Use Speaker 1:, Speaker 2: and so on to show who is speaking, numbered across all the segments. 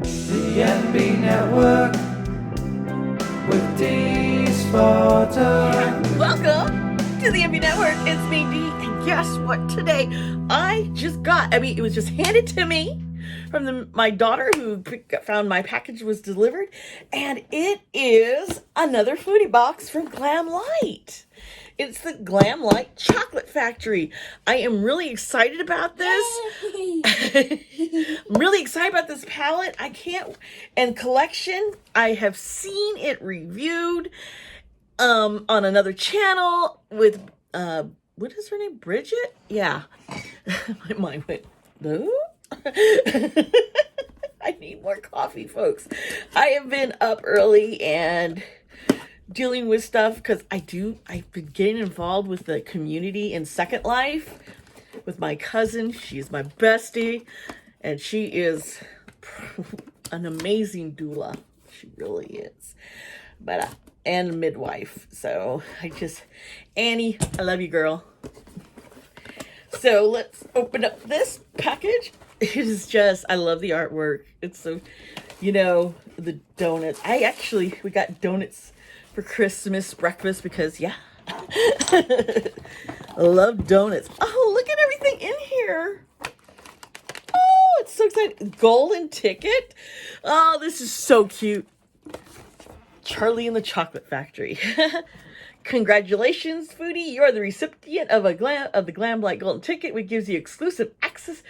Speaker 1: The NB Network with Dee's Sparta.
Speaker 2: Welcome to the NB Network. It's me, Dee, and guess what? Today it was just handed to me from my daughter who found my package was delivered, and it is another foodie box from Glamlite. It's the Glamlite Chocolate Factory. I am really excited about this. I'm really excited about this palette. And collection. I have seen it reviewed on another channel with what is her name? Bridget? Yeah. My mind went, no? I need more coffee, folks. I have been up early and dealing with stuff because I've been getting involved with the community in Second Life with my cousin. She's my bestie, and she is an amazing doula. She really is. And midwife. So Annie, I love you, girl. So let's open up this package. It is I love the artwork. It's so, the donuts. We got donuts for Christmas breakfast because, yeah, I love donuts. Oh, look at everything in here. Oh, it's so exciting. Golden ticket. Oh, this is so cute. Charlie and the Chocolate Factory. Congratulations, foodie. You are the recipient of the Glamlite Golden Ticket, which gives you exclusive access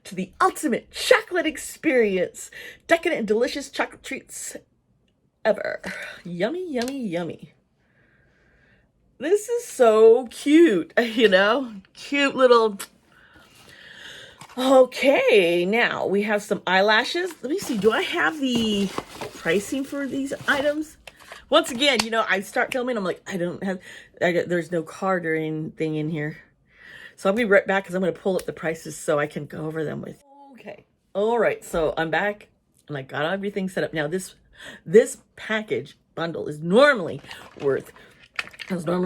Speaker 2: to the ultimate chocolate experience. Decadent and delicious chocolate treats ever. Yummy, yummy, yummy. This is so cute, cute little... Okay, now we have some eyelashes. Let me see, do I have the pricing for these items? Once again, I start filming, I'm like, there's no card or anything in here. So I'll be right back because I'm going to pull up the prices so I can go over them with you. Okay. All right. So I'm back and I got everything set up. Now this package bundle is normally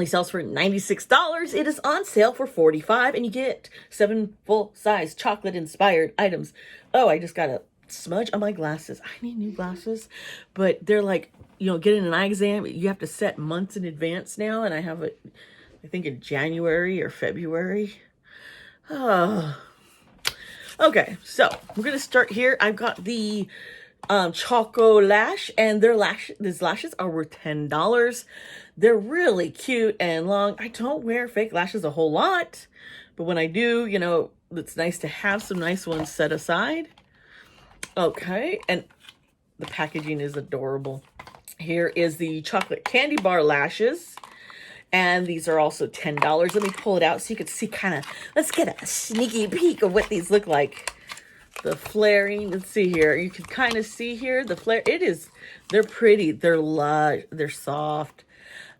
Speaker 2: sells for $96. It is on sale for $45 and you get 7 full-size chocolate-inspired items. Oh, I just got a smudge on my glasses. I need new glasses, but they're like, getting an eye exam, you have to set months in advance now, and I have it, I think, in January or February. Oh. Okay, so we're gonna start here. I've got the Choco Lash, and these lashes are worth $10. They're really cute and long. I don't wear fake lashes a whole lot, but when I do, it's nice to have some nice ones set aside. Okay, and the packaging is adorable. Here is the chocolate candy bar lashes, and these are also $10. Let me pull it out so you can see let's get a sneaky peek of what these look like. The flaring, let's see here. You can kind of see here the flare. They're pretty. They're lush. They're soft.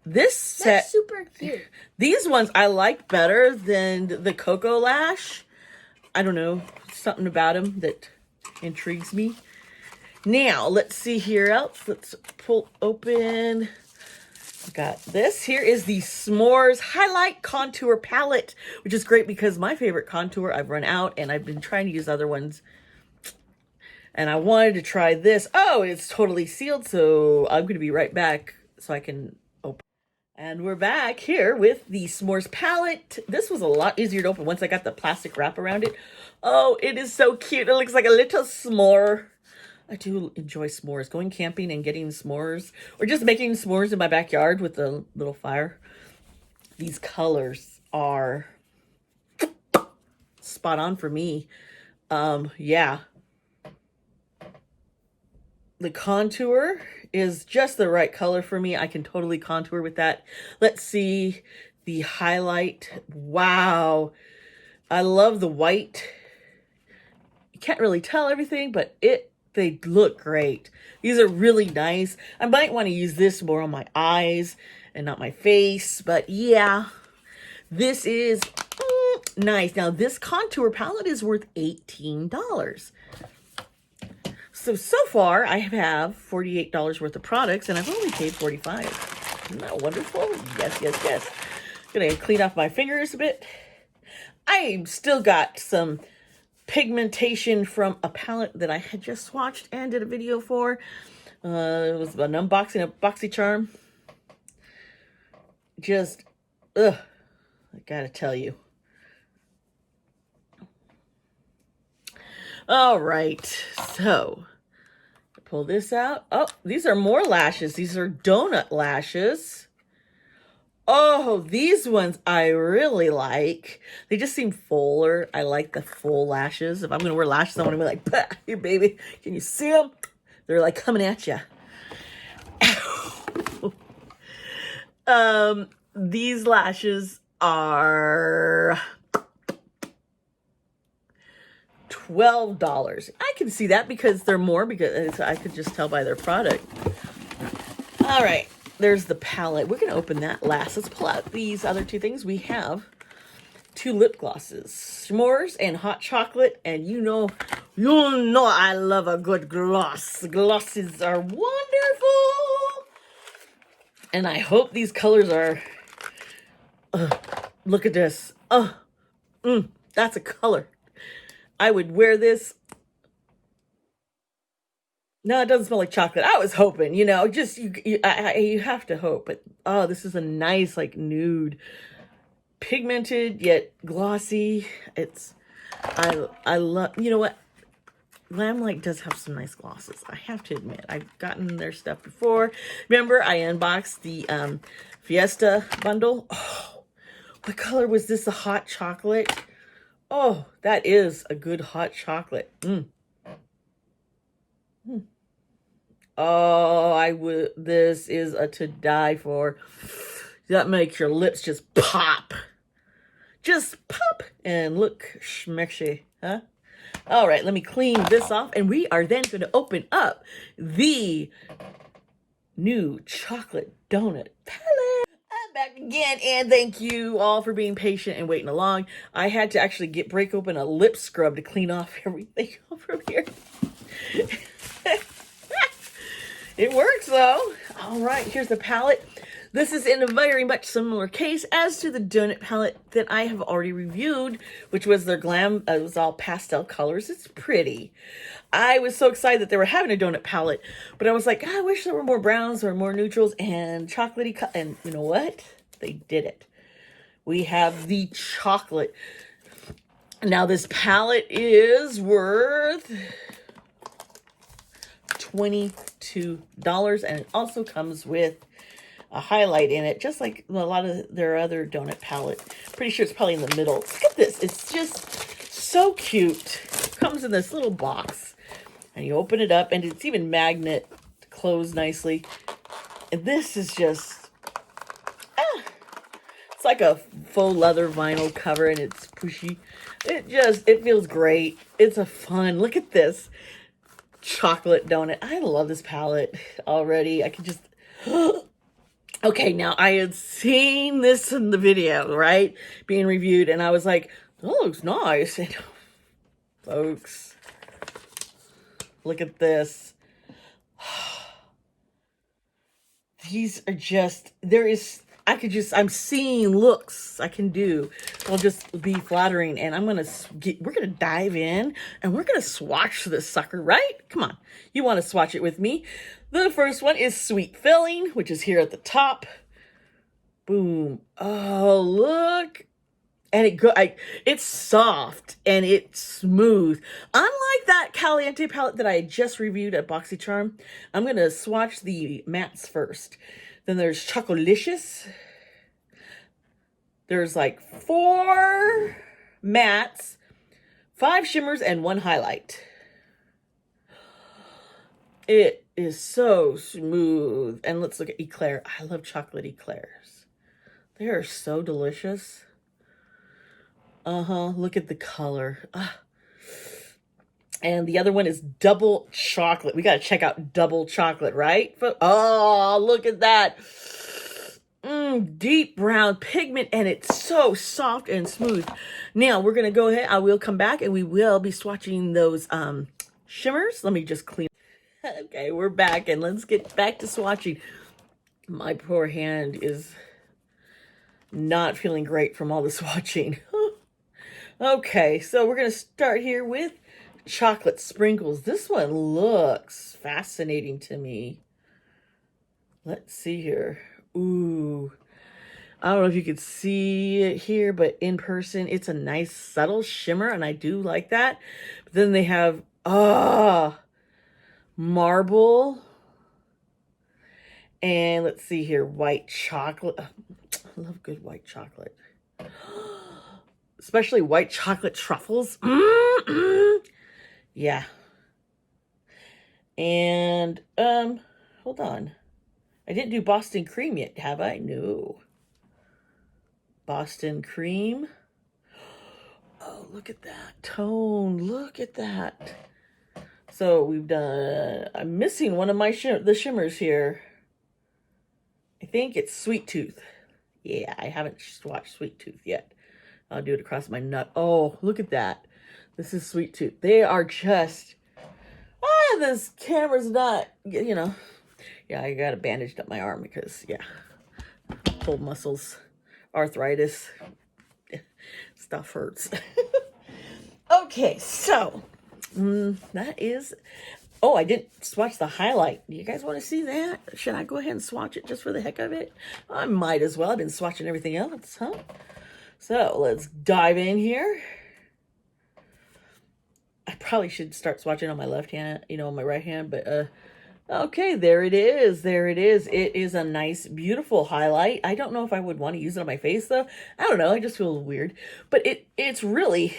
Speaker 2: This set,
Speaker 3: that's super cute.
Speaker 2: These ones I like better than the Cocoa Lash. I don't know, something about them that intrigues me. Now, let's see here else. Let's pull open. Got this. Here is the S'mores Highlight Contour Palette, which is great because my favorite contour, I've run out, and I've been trying to use other ones. And I wanted to try this. Oh, it's totally sealed, so I'm going to be right back so I can open. And we're back here with the S'mores palette. This was a lot easier to open once I got the plastic wrap around it. Oh, it is so cute. It looks like a little s'more. I do enjoy s'mores. Going camping and getting s'mores. Or just making s'mores in my backyard with the little fire. These colors are spot on for me. Yeah. The contour is just the right color for me. I can totally contour with that. Let's see the highlight. Wow. I love the white. You can't really tell everything, but they look great. These are really nice. I might want to use this more on my eyes and not my face, but yeah, this is nice. Now, this contour palette is worth $18. So far, I have $48 worth of products, and I've only paid $45. Isn't that wonderful? Yes, yes, yes. Gonna clean off my fingers a bit. I still got some pigmentation from a palette that I had just swatched and did a video for. It was an unboxing of BoxyCharm. Just, ugh, I gotta tell you. All right, so pull this out. Oh, these are more lashes. These are donut lashes. Oh, these ones I really like. They just seem fuller. I like the full lashes. If I'm going to wear lashes, I want to be like, bah, here, baby. Can you see them? They're like coming at you. These lashes are $12. I can see that because they're more, because I could just tell by their product. All right. There's the palette. We're going to open that last. Let's pull out these other two things. We have 2 lip glosses, s'mores and hot chocolate. And you know I love a good gloss. Glosses are wonderful. And I hope these colors are, look at this. That's a color. I would wear this. No, it doesn't smell like chocolate. I was hoping, just you have to hope. But oh, this is a nice like nude, pigmented yet glossy. I love. You know what? Glamlite does have some nice glosses. I have to admit, I've gotten their stuff before. Remember, I unboxed the Fiesta bundle. Oh, what color was this? The hot chocolate. Oh, that is a good hot chocolate. Oh, this is a to die for. That makes your lips just pop. Just pop and look schmexy, huh? All right, let me clean this off, and we are then going to open up the new chocolate donut palette. I'm back again, and thank you all for being patient and waiting along. I had to actually break open a lip scrub to clean off everything from here. It works though. All right, here's the palette. This is in a very much similar case as to the donut palette that I have already reviewed, which was their Glam. It was all pastel colors. It's pretty. I was so excited that they were having a donut palette, but I was like, I wish there were more browns or more neutrals and chocolatey. And you know what? They did it. We have the chocolate. Now this palette is worth $22, and it also comes with a highlight in it, just like a lot of their other donut palette. Pretty sure it's probably in the middle. Look at this. It's just so cute. It comes in this little box, and you open it up, and it's even magnet to close nicely. And this is just, it's like a faux leather vinyl cover, and it's pushy. It feels great. It's a fun, look at this chocolate donut. I love this palette already. I can just, okay, now I had seen this in the video, right? Being reviewed, and I was like, that looks nice. And, folks, look at this. These are just, I'm seeing looks I can do. They'll just be flattering, and we're going to dive in, and we're going to swatch this sucker, right? Come on. You want to swatch it with me. The first one is Sweet Filling, which is here at the top. Boom. Oh, look. And it's soft and it's smooth. Unlike that Caliente palette that I just reviewed at BoxyCharm, I'm going to swatch the mattes first. Then there's Chocolicious. There's like 4 mattes, 5 shimmers, and 1 highlight. It is so smooth. And let's look at Eclair. I love chocolate eclairs. They are so delicious. Look at the color. And the other one is Double Chocolate. We got to check out Double Chocolate, right? Oh, look at that. Deep brown pigment, and it's so soft and smooth. Now, we're going to go ahead. I will come back, and we will be swatching those shimmers. Let me just clean. Okay, we're back, and let's get back to swatching. My poor hand is not feeling great from all the swatching. Okay, so we're going to start here with chocolate sprinkles. This one looks fascinating to me. Let's see here. Ooh. I don't know if you could see it here, but in person, it's a nice subtle shimmer, and I do like that. But then they have, marble. And let's see here, white chocolate. I love good white chocolate. Especially white chocolate truffles. Yeah. And, hold on. I didn't do Boston cream yet, have I? No. Boston cream. Oh, look at that tone. Look at that. So we've done, I'm missing one of my the shimmers here. I think it's Sweet Tooth. Yeah, I haven't swatched Sweet Tooth yet. I'll do it across my nut. Oh, look at that. This is Sweet Tooth. They are just, this camera's not, you know. Yeah, I got it bandaged up my arm because, yeah, pulled muscles, arthritis, stuff hurts. Okay, so that is, oh, I didn't swatch the highlight. Do you guys want to see that? Should I go ahead and swatch it just for the heck of it? I might as well. I've been swatching everything else, huh? So let's dive in here. I probably should start swatching on my left hand, on my right hand, but okay, there it is. There it is. It is a nice, beautiful highlight. I don't know if I would want to use it on my face, though. I don't know. I just feel weird. But it's really,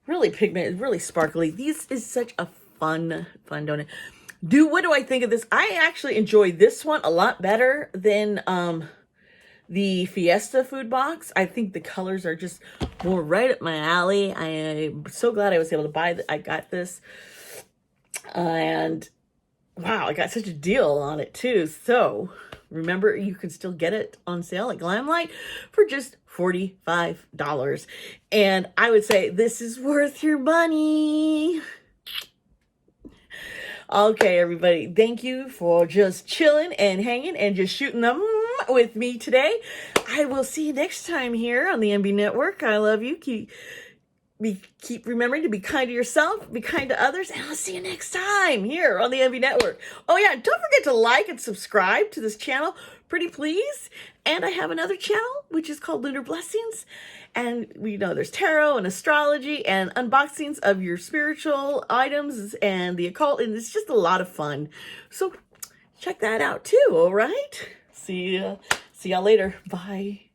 Speaker 2: really pigmented, really sparkly. This is such a fun donut. What do I think of this? I actually enjoy this one a lot better than the Fiesta food box. I think the colors are just more right up my alley. I'm so glad I was able to buy I got this. And wow, I got such a deal on it too. So remember, you can still get it on sale at Glamlite for just $45. And I would say this is worth your money. Okay, everybody, thank you for just chilling and hanging and just shooting them with me today. I will see you next time here on the MB Network. I love you. Keep remembering to be kind to yourself, be kind to others, and I'll see you next time here on the MB Network. Oh yeah, don't forget to like and subscribe to this channel, pretty please. And I have another channel, which is called Lunar Blessings. And we know there's tarot and astrology and unboxings of your spiritual items and the occult, and it's just a lot of fun. So check that out too, all right? See y'all later. Bye.